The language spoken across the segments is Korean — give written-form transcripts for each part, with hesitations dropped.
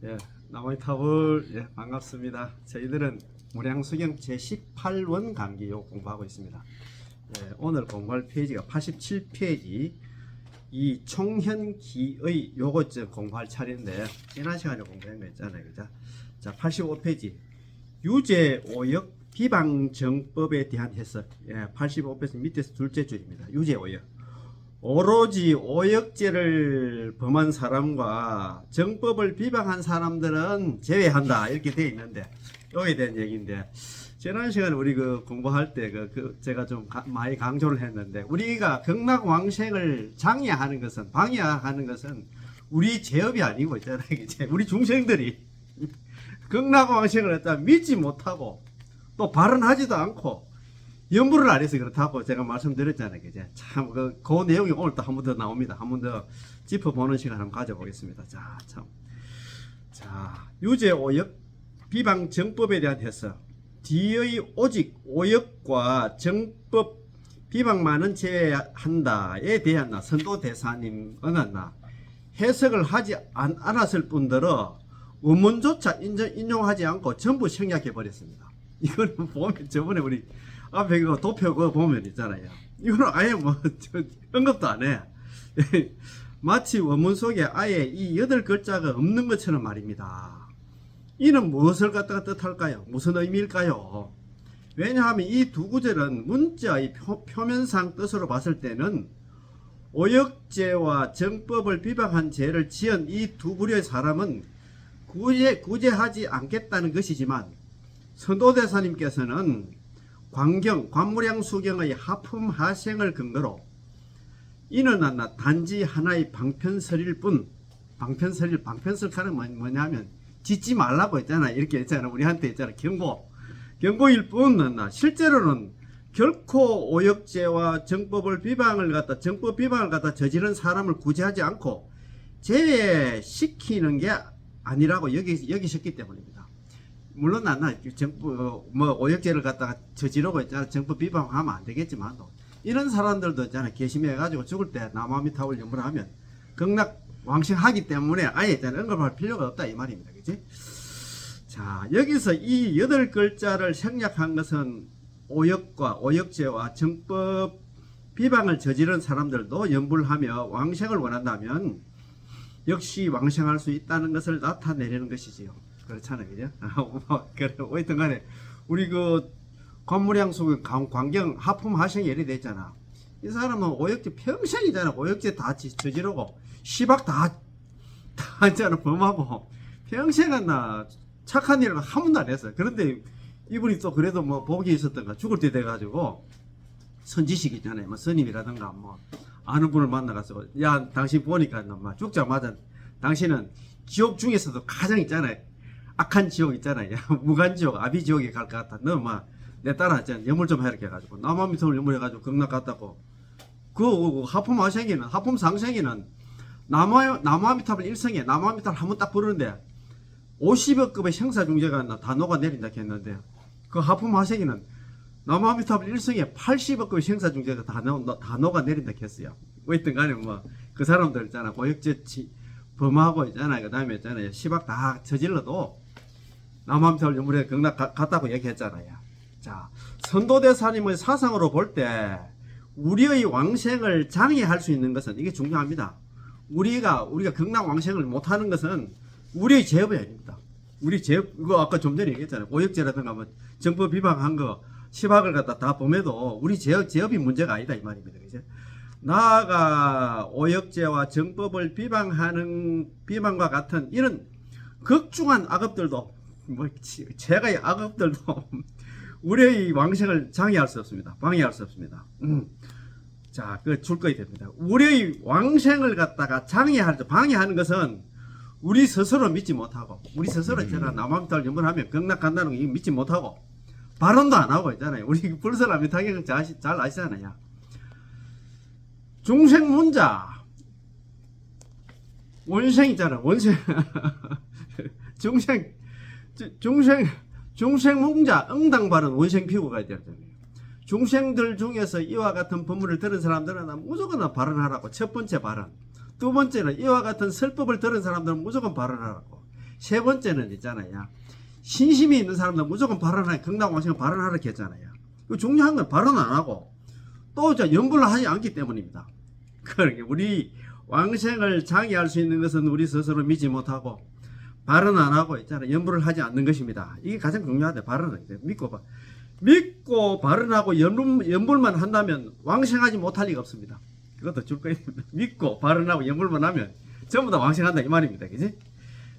예, 나무위타불 예, 반갑습니다. 저희들은 무량수경 제18원 감기요 공부하고 있습니다. 예, 오늘 공부할 페이지가 87페이지 이 총현기의 요거점 공부할 차례인데 지난 시간에 공부한 거 있잖아요. 그죠? 자, 85페이지 유죄오역 비방정법에 대한 해석. 예, 85페이지 밑에서 둘째 줄입니다. 유죄오역. 오로지 오역죄를 범한 사람과 정법을 비방한 사람들은 제외한다 이렇게 되어 있는데 여기에 대한 얘기인데 지난 시간에 우리 공부할 때 제가 좀 많이 강조를 했는데 우리가 극락왕생을 방해하는 것은 우리 제업이 아니고 있잖아요. 우리 중생들이 극락왕생을 했다 믿지 못하고 또 발언하지도 않고 연부를 안 해서 그렇다고 제가 말씀드렸잖아요. 그제 참, 그 내용이 오늘 또 한 번 더 나옵니다. 한 번 더 짚어보는 시간 한번 가져보겠습니다. 자, 참. 자, 유죄오역 비방정법에 대한 해석. 뒤의 오직 오역과 정법 비방만은 제외한다에 대한 선도대사님 언었나 해석을 하지 않았을 뿐더러 원문조차 인용하지 않고 전부 생략해 버렸습니다. 이거는 보면 저번에 우리 앞에 그 도표 그거 보면 있잖아요. 이거는 아예 언급도 안 해. 마치 원문 속에 아예 이 8글자가 없는 것처럼 말입니다. 이는 무엇을 갖다가 뜻할까요? 무슨 의미일까요? 왜냐하면 이 두 구절은 문자의 표면상 뜻으로 봤을 때는 오역죄와 정법을 비방한 죄를 지은 이 두 부류의 사람은 구제하지 않겠다는 것이지만 선도대사님께서는 관무량수경의 하품하생을 근거로 이는 단지 하나의 방편설일 뿐, 방편설가는 뭐냐면 짓지 말라고 했잖아. 이렇게 했잖아. 우리한테 했잖아. 경고일 뿐, 실제로는 결코 오역죄와 정법 비방을 갖다 저지른 사람을 구제하지 않고 제외시키는 게 아니라고 여기셨기 때문입니다. 물론 오역죄를 갖다가 저지르고 있잖아. 정법 비방하면 안 되겠지만도 이런 사람들도 있잖아. 개심해가지고 죽을 때 나무아미타불 연부를 하면 극락 왕생하기 때문에 아예 있잖아. 언급할 필요가 없다 이 말입니다. 그치? 자, 여기서 이 8글자를 생략한 것은 오역과 오역죄와 정법 비방을 저지른 사람들도 연부를 하며 왕생을 원한다면 역시 왕생할 수 있다는 것을 나타내려는 것이지요. 그렇잖아요. 그죠? 그래, 어쨌든 간에, 우리 관무량수 광경 하품하생 예리 됐잖아. 이 사람은 오역죄 평생이잖아. 오역죄 다 저지르고, 시박 다 있잖아. 범하고, 평생은 착한 일을 한 번도 안 했어요. 그런데 이분이 또 그래도 복이 있었던가, 죽을 때 돼가지고, 선지식 있잖아요. 스님이라든가, 아는 분을 만나가서, 야, 당신 보니까, 죽자마자, 당신은 지옥 중에서도 가장 있잖아요. 악한 지옥 있잖아요. 무간지옥, 아비지옥에 갈 것 같다. 너 내 따라하잖아. 염물 좀 해라 해가지고 나무아미타불 염물해가지고 극락 갔다고. 하품상생에는 나무아미타불 일성에 나무아미타불 한번 딱 부르는데 50여 급의 형사중재가 다 녹아내린다 했는데 그 하품하생에는 나무아미타불 일성에 80여 급의 형사중재가 다 녹아내린다 했어요. 어쨌든 간에 그 사람들 있잖아. 고역죄 범하고 있잖아요. 그 다음에 있잖아요. 시박 다 저질러도 나무아미타불 염물에 극락 갔다고 얘기했잖아요. 자, 선도대사님의 사상으로 볼 때 우리의 왕생을 장애할 수 있는 것은 이게 중요합니다. 우리가 극락 왕생을 못하는 것은 우리의 제업이 아닙니다. 우리 제업, 이거 아까 좀 전에 얘기했잖아요. 오역죄라든가 정법 비방한 거 시박을 갖다 다 범해도 우리 제업이 문제가 아니다 이 말입니다. 그죠? 나아가 오역죄와 정법을 비방과 같은 이런 극중한 악업들도 제가의 악업들도 우리의 왕생을 방해할 수 없습니다. 자, 줄거리 됩니다. 우리의 왕생을 갖다가 방해하는 것은 우리 스스로 믿지 못하고 우리 스스로 있잖아. 나무아미타불 염불하면 극락 간다는 거 믿지 못하고 발언도 안 하고 있잖아요. 우리 불설아미타경 잘 아시잖아요. 중생문자 원생 있잖아. 원생 중생문자 응당발은 원생피고가 있잖아요. 중생들 중에서 이와 같은 법문을 들은 사람들은 무조건 발언하라고. 첫 번째 발언. 두 번째는 이와 같은 설법을 들은 사람들은 무조건 발언하라고. 세 번째는 있잖아요. 신심이 있는 사람들 무조건 발언하기, 극락왕생을 발언하라고 했잖아요. 그 중요한 건 발언 안 하고 또 연불을 하지 않기 때문입니다. 그러니까 우리 왕생을 장애할 수 있는 것은 우리 스스로 믿지 못하고 발언 안 하고 있잖아요. 연불을 하지 않는 것입니다. 이게 가장 중요하다. 발언은 믿고 발언하고 연불만 한다면 왕생하지 못할 리가 없습니다. 그것도 줄 거입니다. 믿고 발언하고 연불만 하면 전부 다 왕생한다 이 말입니다. 그지?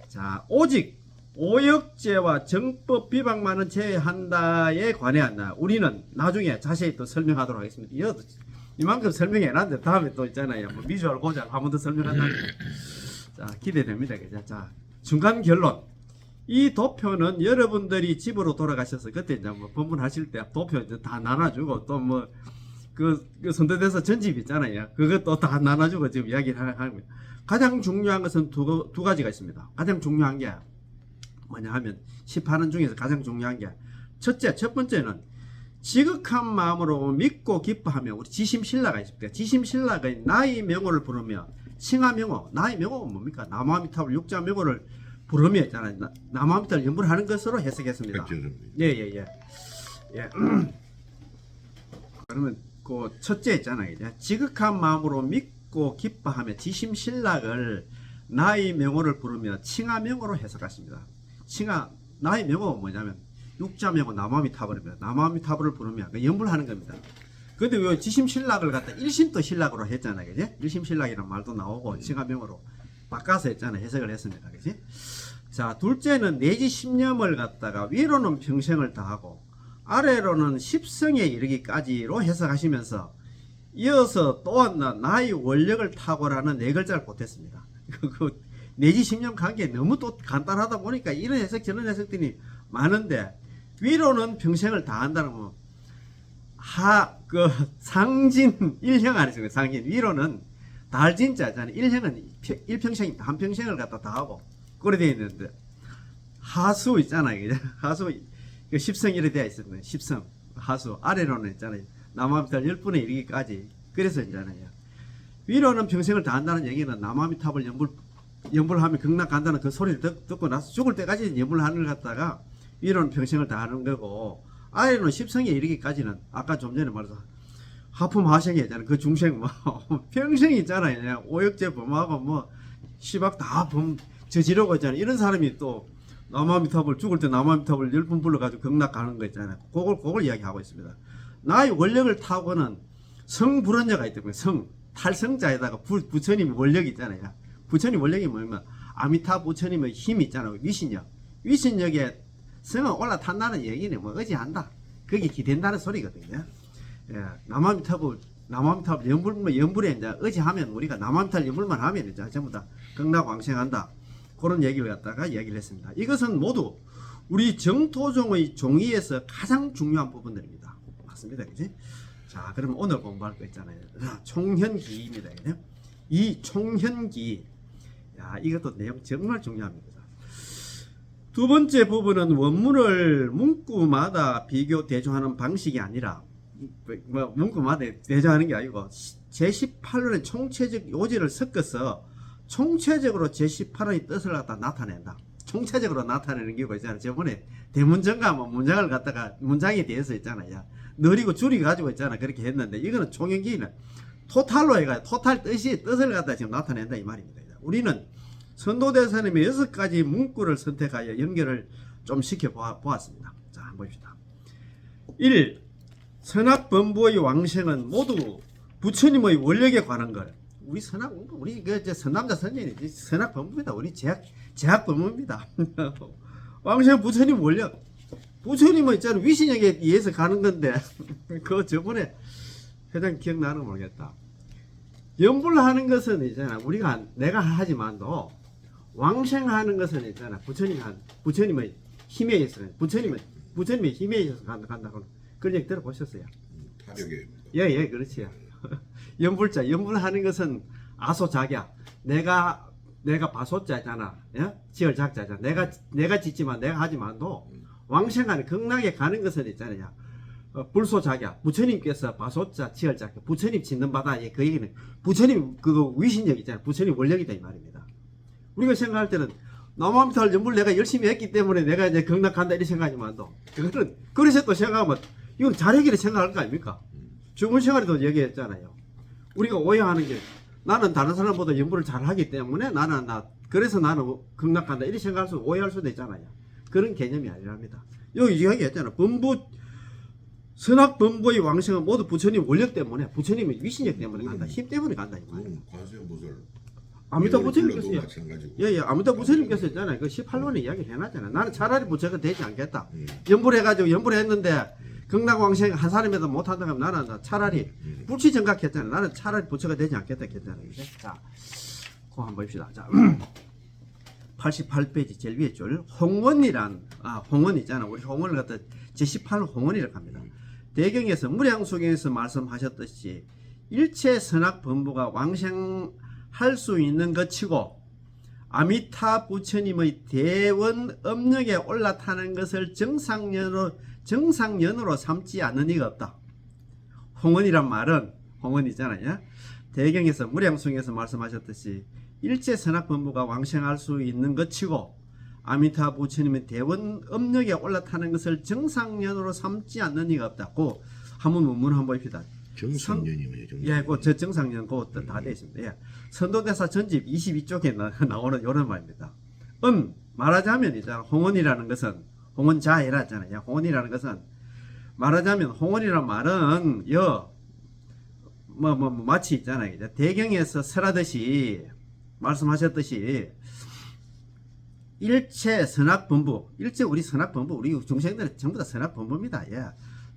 자, 오직 오역죄와 정법 비방만은 제외한다에 관해한다. 우리는 나중에 자세히 또 설명하도록 하겠습니다. 이만큼 설명해 놨는데 다음에 또 있잖아요. 뭐 비주얼 고장 한 번 더 설명한다. 자, 기대됩니다. 그죠? 자, 중간 결론. 이 도표는 여러분들이 집으로 돌아가셔서 그때 이제 뭐 법문하실 때 도표 이제 다 나눠주고 또 뭐 그 선대대서 전집 있잖아요. 그것도 다 나눠주고 지금 이야기를 하는 거예요. 가장 중요한 것은 두 가지가 있습니다. 가장 중요한 게 뭐냐 하면 18원 중에서 가장 중요한 게 첫 번째는 지극한 마음으로 믿고 기뻐하며 우리 지심신라가 있습니다. 지심신라가 나의 명호를 부르며 칭하명호, 나의 명호가 뭡니까? 나무아미타불 육자명호를 부르며 있잖아요. 나무아미타불 연불하는 것으로 해석했습니다. 예. 그러면 그 첫째 있잖아요. 지극한 마음으로 믿고 기뻐하며 지심신락을 나의 명호를 부르며 칭하명호로 해석했습니다. 나의 명호가 뭐냐면 육자명호 나무아미타불입니다. 나무아미타불을 부르며 연불하는 겁니다. 근데 왜 지심신락을 갖다 일심도 신락으로 했잖아요. 그지? 일심신락이라는 말도 나오고 칭하명호로 바꿔서 했잖아요. 해석을 했습니다. 그지? 자, 둘째는 내지 십념을 갖다가 위로는 평생을 다하고 아래로는 십성에 이르기까지로 해석하시면서 이어서 또한 나의 원력을 탁월하는 네 글자를 보탰습니다. 그 내지 십념 관계 너무 또 간단하다 보니까 이런 해석 저런 해석들이 많은데 위로는 평생을 다한다는 건 상진 일형 안에 있습니다. 상진 위로는 달진자잖아요. 일형은 일평생 한평생을 갖다 다하고 그래 되어 있는데 하수 있잖아요. 하수 그 십성이래 되어 있습니다. 십성 하수 아래로는 있잖아요. 나무아미타불 10분에 이르기까지 그래서 있잖아요. 위로는 평생을 다한다는 얘기는 나무아미타불 연불하면 극락 간다는 그 소리를 듣고 나서 죽을 때까지 연불하는 걸 갖다가 위로는 평생을 다하는 거고 아래로는 십성에 이르기까지는 아까 좀 전에 말해서 하품 하생이 있잖아요. 그 중생 뭐 평생이 있잖아요. 그냥 오역죄 범하고 뭐 시박 다 저지르고 있잖아요. 이런 사람이 또 나무아미타불 죽을 때 나무아미타불 10분 불러가지고 극락 가는 거 있잖아요. 그걸 이야기하고 있습니다. 나의 원력을 타고는 성불원자가 있다고요. 탈성자에다가 부처님의 원력이 있잖아요. 부처님 원력이 뭐냐면 아미타 부처님의 힘이 있잖아요. 위신력에 성은 올라탄다는 얘기는 뭐 의지한다. 그게 기댄다는 소리거든요. 예, 나무아미타불 연불에 이제 의지하면 우리가 나무아미타불 연불만 하면 이제 전부 다 극락왕생한다. 그런 얘기를 갖다가 이야기를 했습니다. 이것은 모두 우리 정토종의 종의에서 가장 중요한 부분들입니다. 맞습니다. 그지? 자, 그러면 오늘 공부할 거 있잖아요. 총현기입니다. 그죠? 이 총현기. 야, 이것도 내용 정말 중요합니다. 두 번째 부분은 원문을 문구마다 비교 대조하는 방식이 아니라 문구마다 대조하는 게 아니고 제18원의 총체적 요지를 섞어서 총체적으로 제18원의 뜻을 갖다 나타낸다. 총체적으로 나타내는 경우가 있잖아요. 저번에 대문정가 뭐 문장을 갖다가 문장에 대해서 있잖아요. 느리고 줄이 가지고 있잖아. 그렇게 했는데 이거는 총현기는 토탈로 해가지고 토탈 뜻을 갖다 지금 나타낸다 이 말입니다. 우리는 선도대사님의 6가지 문구를 선택하여 연결을 좀 시켜 보았습니다. 자, 한번 봅시다. 1. 선악범부의 왕생은 모두 부처님의 원력에 관한 것. 우리 선남자 선녀이지 선악범부입니다. 우리 제약범부입니다. 왕생은 부처님 원력. 부처님은 있잖아요. 위신력에 의해서 가는 건데 그 저번에 회장 기억나는 거 모르겠다. 연불하는 것은 있잖아. 내가 하지만도 왕생하는 것은 있잖아. 부처님의 힘에 의해서 부처님의 힘에 의해서 간다고 그런 얘기 들어보셨어요? 타력에 예, 그렇지요. 연불하는 것은 아소작야. 내가 바소자잖아. 예? 지을 작자잖아. 내가 짓지만 내가 하지만도 왕생하는 극락에 가는 것은 있잖아요. 불소작야. 부처님께서 바소자 지을작야. 부처님 짓는 바다. 그 얘기는 부처님 그 위신력 있잖아요. 부처님 원력이다 이 말입니다. 우리가 생각할 때는 남아미탈 연불 내가 열심히 했기 때문에 내가 이제 경락한다 이런 생각이지만도 그거는 그래서 또 생각하면 이건 자력이라 생각할 거 아닙니까? 죽은 생활에도 얘기했잖아요. 우리가 오해하는 게 나는 다른 사람보다 연불을 잘하기 때문에 그래서 나는 경락한다 이렇게 생각할 수 오해할 수도 있잖아요. 그런 개념이 아니랍니다. 여기 이야기했잖아. 선악범부의 왕생은 모두 부처님 원력 때문에 부처님의 위신력 때문에 간다. 힘 때문에 간다. 관세음보살 아미타 부처님께서 마찬가지고. 예, 아미타 부처님께서 있잖아요. 그 18원에 이야기를 해놨잖아요. 나는 차라리 부처가 되지 않겠다. 연불해가지고 연불했는데 경락왕생 한 사람이라도 못한다 하면 나는 차라리 불치정각했잖아요. 나는 차라리 부처가 되지 않겠다 했잖아요. 자, 그거 한번 봅시다. 자, 88페이지 제일 위에 줄 홍원 있잖아. 우리 홍원을 갖다 제18 홍원이라고 합니다. 대경에서 무량수경에서 말씀하셨듯이 일체 선악범부가 왕생할 수 있는 것이고 아미타 부처님의 대원 업력에 올라타는 것을 정상연으로 삼지 않는 이가 없다. 홍원이란 말은 홍원 있잖아요. 대경에서 무량수경에서 말씀하셨듯이 일체 선악범부가 왕생할 수 있는 것이고 아미타 부처님의 대원 업력에 올라타는 것을 정상연으로 삼지 않는 이가 없다고 한번 문문 한번 봅시다. 정상연이네요. 예, 저 정상연 그거 다 되어 있습니다. 예. 선도대사 전집 22쪽에 나오는 이런 말입니다. 말하자면 이제 홍원이라는 것은 홍원자해라 했잖아요. 홍원이라는 것은 말하자면 홍원이라는 말은 마치 있잖아요. 이제 대경에서 설하듯이 말씀하셨듯이 일체 선악범부, 일체 우리 선악범부, 우리 중생들은 전부 다 선악범부입니다. 예.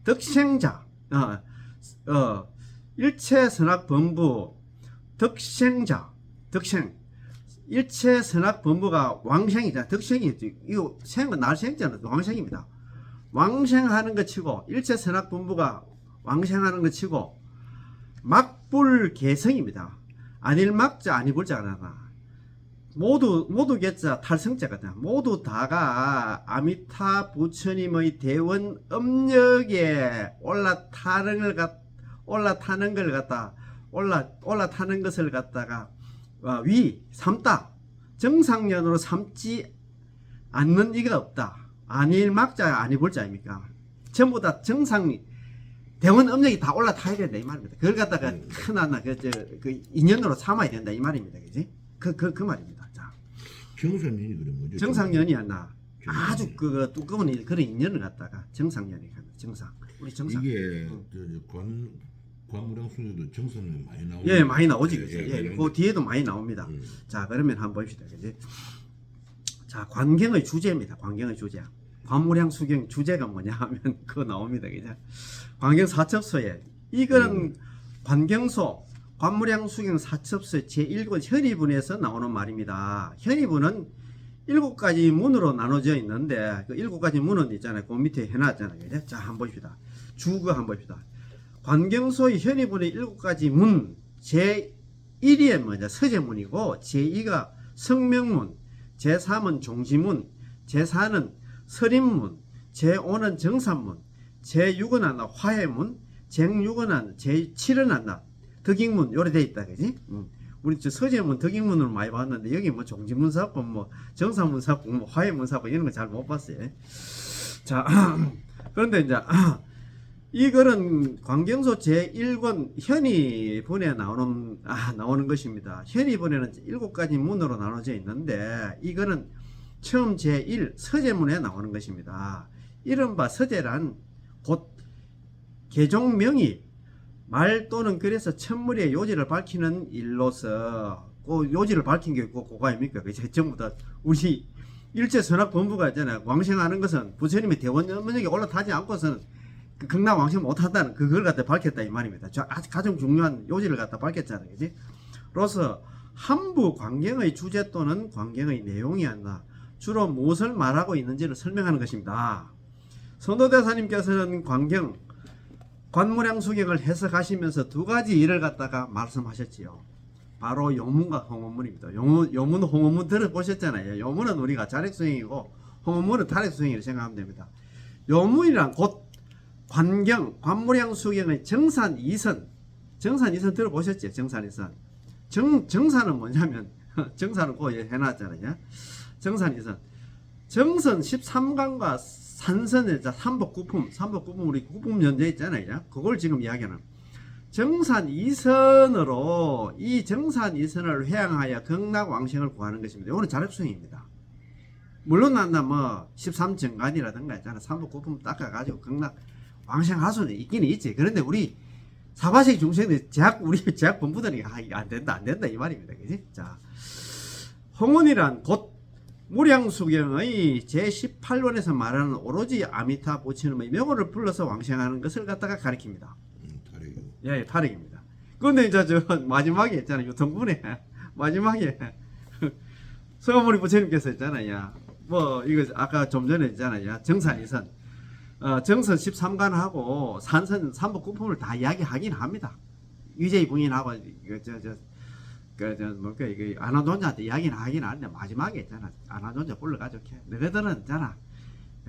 덕생자, 일체 선악범부, 덕생자, 일체 선악범부가 왕생이자 덕생이 이거 생은 날생자는 왕생입니다. 왕생하는 것 치고 일체 선악범부가 왕생하는 것 치고 막불개성입니다. 아닐막자 아니불자가 모두 개자 탈성자거든. 모두 다가 아미타 부처님의 대원 업력에 올라타는 것을 갖다가 삼다 정상연으로 삼지 않는 이가 없다. 아닐막자 아니불자입니까? 전부 다 대원 업력이 다 올라타야 된다 이 말입니다. 그걸 갖다가 큰하나 그 인연으로 삼아야 된다 이 말입니다. 그지? 그 말입니다. 자, 정상연이 그런 거죠. 정상연이 아나 아주 그 두꺼운 그런 인연을 갖다가 정상연이 가는 정상. 우리 정상. 이게 관무량수녀도 정상연 많이 나오죠. 예, 많이 나오지. 그 뒤에도 많이 나옵니다. 자, 그러면 한번 봅시다. 그지? 자, 관경의 주제입니다. 관경의 주제. 관무량수경 주제가 뭐냐 하면 그거 나옵니다. 그죠? 관경 사첩서에 이거는 관경소 관무량수경 사첩서 제1권 현의분에서 나오는 말입니다. 현의분은 7가지 문으로 나눠져 있는데 그 7가지 문은 있잖아요. 그 밑에 해놨잖아요. 그죠? 자, 한번 봅시다. 주거 한번 봅시다. 관경소의 현의분의 7가지 문 제1이 뭐냐 서제문이고 제2가 성명문, 제3은 종지문, 제4는 설인문, 제5는 정산문, 제6은 하나 화해문, 제6은 하나, 제7은 하나 덕익문 요래 돼 있다 그지? 우리 저 서제문 덕익문으로 많이 봤는데 여기 뭐 종지문 사고 뭐 정산문 사고 뭐 화해문 사고 이런 거 잘 못 봤어요. 자, 그런데 이제 이거는 관경소 제1권 현의분에 나오는 것입니다. 현의분에는 7가지 문으로 나눠져 있는데 이거는 처음 제1 서제문에 나오는 것입니다. 이른바 서제란 곧 개종명이 말 또는 글에서 천물의 요지를 밝히는 일로서 그 요지를 밝힌 게 그거 아닙니까? 그게 전부 다 우리 일체 선악범부가 있잖아요. 왕생하는 것은 부처님의 대원 업력에 올라타지 않고서는 그 극락 왕생 못한다는 그걸 갖다 밝혔다 이 말입니다. 가장 중요한 요지를 갖다 밝혔잖아요. 그지? 로서 한부 관경의 주제 또는 관경의 내용이 아니라 주로 무엇을 말하고 있는지를 설명하는 것입니다. 선도대사님께서는 관무량수경을 해석하시면서 2가지 일을 갖다가 말씀하셨지요. 바로 요문과 홍어문입니다. 요문, 홍어문 들어보셨잖아요. 요문은 우리가 자력수행이고 홍어문은 탈핵수행이라고 생각하면 됩니다. 요문이란 곧 관무량수경의 정산 2선 들어보셨죠? 정산 2선. 정산은 뭐냐면 정산은 그 해놨잖아요. 정산 2선. 정선 13강과 산선의 삼복구품 우리 구품 연재 있잖아요. 그걸 지금 이야기하는. 정산 2선으로 이 정산 2선을 회항하여 극락왕생을 구하는 것입니다. 이거는 자력수행입니다. 물론 난다 뭐 13정간이라든가 있잖아. 삼복구품 닦아가지고 극락 왕생할 수는 있긴 있지. 그런데 우리 사바세계 중생들 우리 제약 본부들이 안 된다 이 말입니다. 그지? 자, 홍원이란 곧 무량수경의 제18원에서 말하는 오로지 아미타 부처님의 명호를 불러서 왕생하는 것을 갖다가 가리킵니다. 타력이요. 예, 타력입니다. 그런데 이제 저 마지막에 있잖아요. 유통분에 마지막에 서가모니 부처님께서 있잖아요. 뭐 이거 아까 좀 전에 있잖아요. 정산 2선, 정선 13간하고 산선 삼복구품을 다 이야기하긴 합니다. 유재희 부인하고 이거 아나존자한테 이야기는 하긴 하는데 마지막에 있잖아. 아나존자 불러가지고 너희들은 있잖아.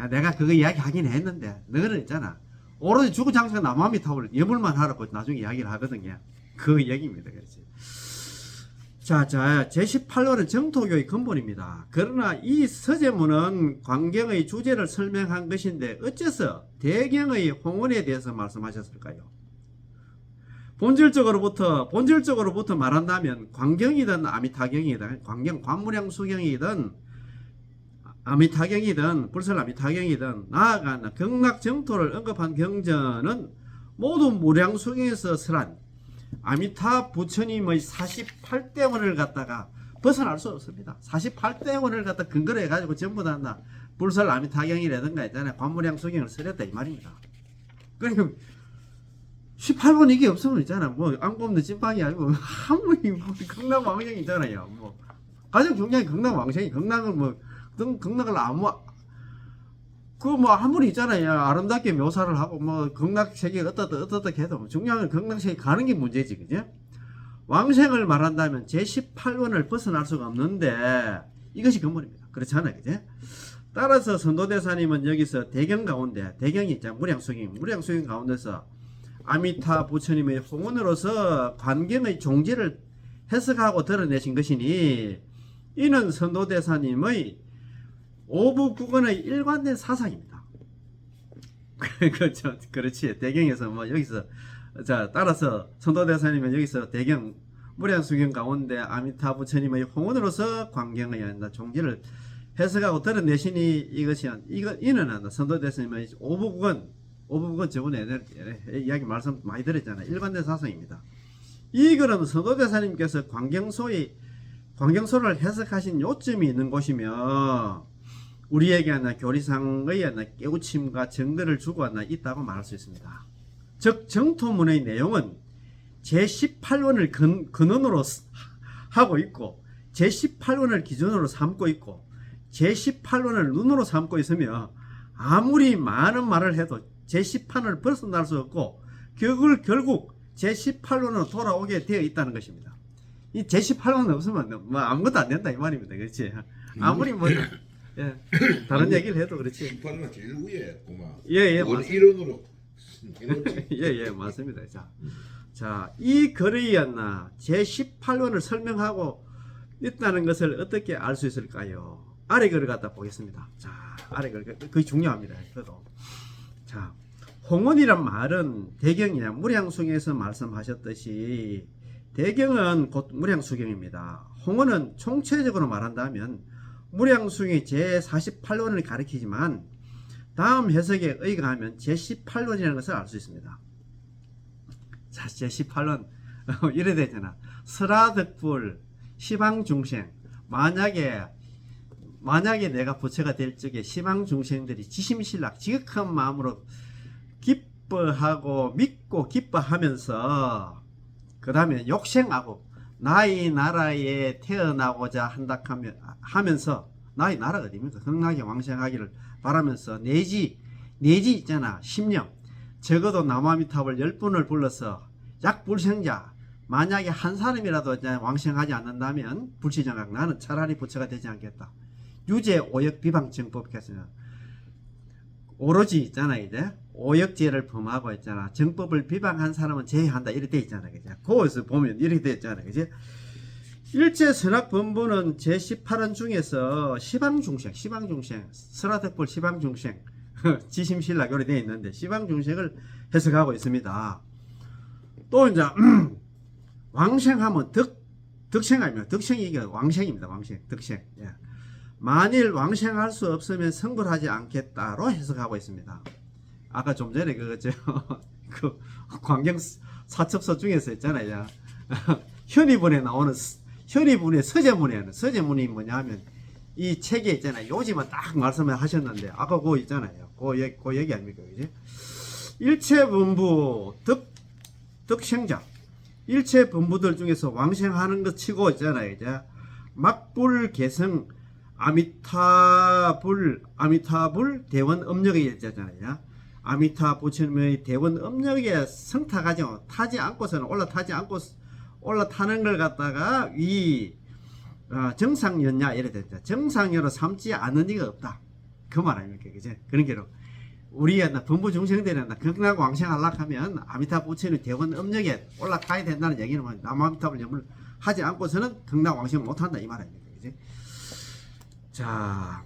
내가 그거 이야기 하긴 했는데 너희는 있잖아. 오로지 죽은 장사가 남아미타불 예물만 하라고 나중에 이야기를 하거든요. 그 얘기입니다. 그렇지. 자, 제18호는 정토교의 근본입니다. 그러나 이 서재문은 광경의 주제를 설명한 것인데 어째서 대경의 홍원에 대해서 말씀하셨을까요? 본질적으로부터 말한다면 광경이든 아미타경이든 광경 관무량 수경이든 아미타경이든 불설 아미타경이든 나아가 극락 정토를 언급한 경전은 모두 무량수경에서 설한 아미타 부처님의 48대원을 갖다가 벗어날 수 없습니다. 48대원을 갖다 근거로 해가지고 전부 다 불설 아미타경이라든가 있잖아요. 관무량 수경을 설했다 이 말입니다. 그러니까 18번 이게 없으면 있잖아. 뭐 안 뽑는 찐빵이 아니고 아무리 극락왕생이 있잖아요. 뭐 가장 중요한 극락왕생이 극락을 뭐 극락을 아무리 있잖아요. 아름답게 묘사를 하고 뭐 극락세계가 어떻다 해도 중요한 건 극락세계 가는 게 문제지, 그죠? 왕생을 말한다면 제18원을 벗어날 수가 없는데 이것이 근본입니다. 그렇잖아요, 그죠? 따라서 선도대사님은 여기서 대경 가운데 대경이 있잖아. 무량수경 가운데서 아미타 부처님의 홍원으로서 관경의 종지를 해석하고 드러내신 것이니 이는 선도대사님의 오부국원의 일관된 사상입니다. 그렇죠. 그렇지. 대경에서 뭐 여기서 자 따라서 선도대사님은 여기서 대경 무량수경 가운데 아미타 부처님의 홍원으로서 관경의 종지를 해석하고 드러내시니 이는 선도대사님의 오부국원 저번에 이야기 말씀 많이 드렸잖아요. 일관된 사상입니다. 이 글은 선도대사님께서 광경소를 해석하신 요점이 있는 곳이며 우리에게 교리상의 깨우침과 정들을 주고 있다고 말할 수 있습니다. 즉 정토문의 내용은 제18원을 근원으로 하고 있고 제18원을 기준으로 삼고 있고 제18원을 눈으로 삼고 있으며 아무리 많은 말을 해도 제18원을 벗어날 수 없고 그걸 결국 제18원으로 돌아오게 되어 있다는 것입니다. 이 제18원 없으면 뭐 아무것도 안 된다 이 말입니다. 그렇지? 아무리 뭐 예, 다른 얘기를 해도 그렇지. 18은 제일 위에 고마. 예, 일원으로. 예, 맞습니다. 자, 이 글이었나 제18원을 설명하고 있다는 것을 어떻게 알 수 있을까요? 아래 글을 갖다 보겠습니다. 자, 아래 글 그게 중요합니다. 그래도 자, 홍원이란 말은 대경이나 무량수경에서 말씀하셨듯이 대경은 곧 무량수경입니다. 홍원은 총체적으로 말한다면 무량수경의 제48원을 가리키지만 다음 해석에 의거하면 제18원이라는 것을 알 수 있습니다. 자, 제18원 이래 되잖아. 설화덕불 시방중생 만약에 내가 부처가 될 적에 시방중생들이 지심신락 지극한 마음으로 기뻐하고 믿고 기뻐하면서 그 다음에 욕생하고 나의 나라에 태어나고자 한다 하면서 나의 나라가 어디입니까? 흥하게 왕생하기를 바라면서 내지 있잖아. 10년 적어도 남아미탑을 10분을 불러서 약불생자 만약에 한 사람이라도 왕생하지 않는다면 불치정각 나는 차라리 부처가 되지 않겠다. 유죄 오역 비방 정법께서는 오로지 있잖아. 이제 오역죄를 범하고 있잖아. 정법을 비방한 사람은 제외한다 이렇게 돼 있잖아. 그죠? 거기서 보면 이렇게 돼 있잖아. 그죠? 일제 선악본부는 제18원 중에서 시방중생, 설화특볼 시방중생, 지심신락 요래 되어 있는데 시방중생을 해석하고 있습니다. 또 이제 왕생하면 덕생 아닙니까? 덕생이 이게 왕생입니다. 왕생, 덕생. 예. 만일 왕생할 수 없으면 성불하지 않겠다로 해석하고 있습니다. 아까 좀 전에 그 광경 사첩서 중에서 있잖아요. 현의문에 나오는 현의문의 서재문이 뭐냐 하면 이 책에 있잖아요. 요즘은 딱 말씀을 하셨는데 아까 그거 있잖아요. 그 얘기 아닙니까? 그지? 일체본부 덕생자 일체 본부들 중에서 왕생하는 것 치고 있잖아요. 이제 막불 개성 아미타불 대원 음력에 있잖아요. 아미타 부처님의 대원 음력에 성타가지고 타지 않고서는 올라타는 걸 갖다가 정상연냐 이래 됐죠. 정상연으로 삼지 않는 이가 없다. 그 말 아닙니까? 그제? 그런 게로 우리가 본부 중생들은 극락 왕생하려고 하면 아미타 부처님 대원 음력에 올라타야 된다는 얘기는 뭐 남아미타불 염을 하지 않고서는 극락 왕생 못한다 이 말 아닙니까? 그제? 자,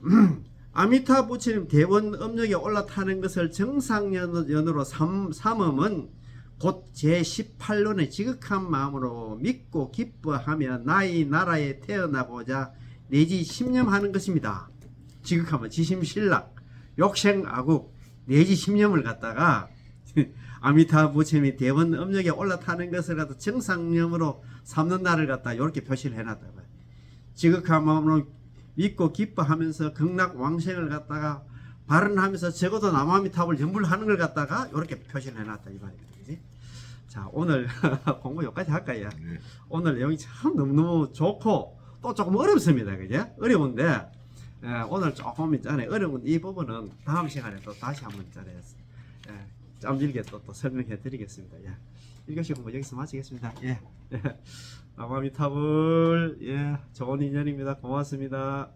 아미타 부처님 대원 음력에 올라타는 것을 정상연으로 삼음은 곧 제18론의 지극한 마음으로 믿고 기뻐하며 나의 나라에 태어나고자 내지 신념하는 것입니다. 지극하면 지심신락, 욕생아국, 내지 신념을 갖다가 아미타 부처님이 대원 음력에 올라타는 것을 갖다 정상념으로 삼는 날을 갖다 이렇게 표시를 해놨다. 지극한 마음으로 믿고 기뻐하면서 극락 왕생을 갖다가 발언하면서 적어도 남아미탑을 연불하는 걸 갖다가 이렇게 표시를 해놨다 이 말입니다. 그지? 자, 오늘 공부 여기까지 할까요? 네. 오늘 내용이 참 너무너무 좋고 또 조금 어렵습니다. 그죠? 어려운데 오늘 조금 있잖아요. 어려운 이 부분은 다음 시간에 또 다시 한번 짬질게 또 설명해 드리겠습니다. 예. 1교시 공부 여기서 마치겠습니다. 예. 남아미탑을 좋은 인연입니다. 고맙습니다.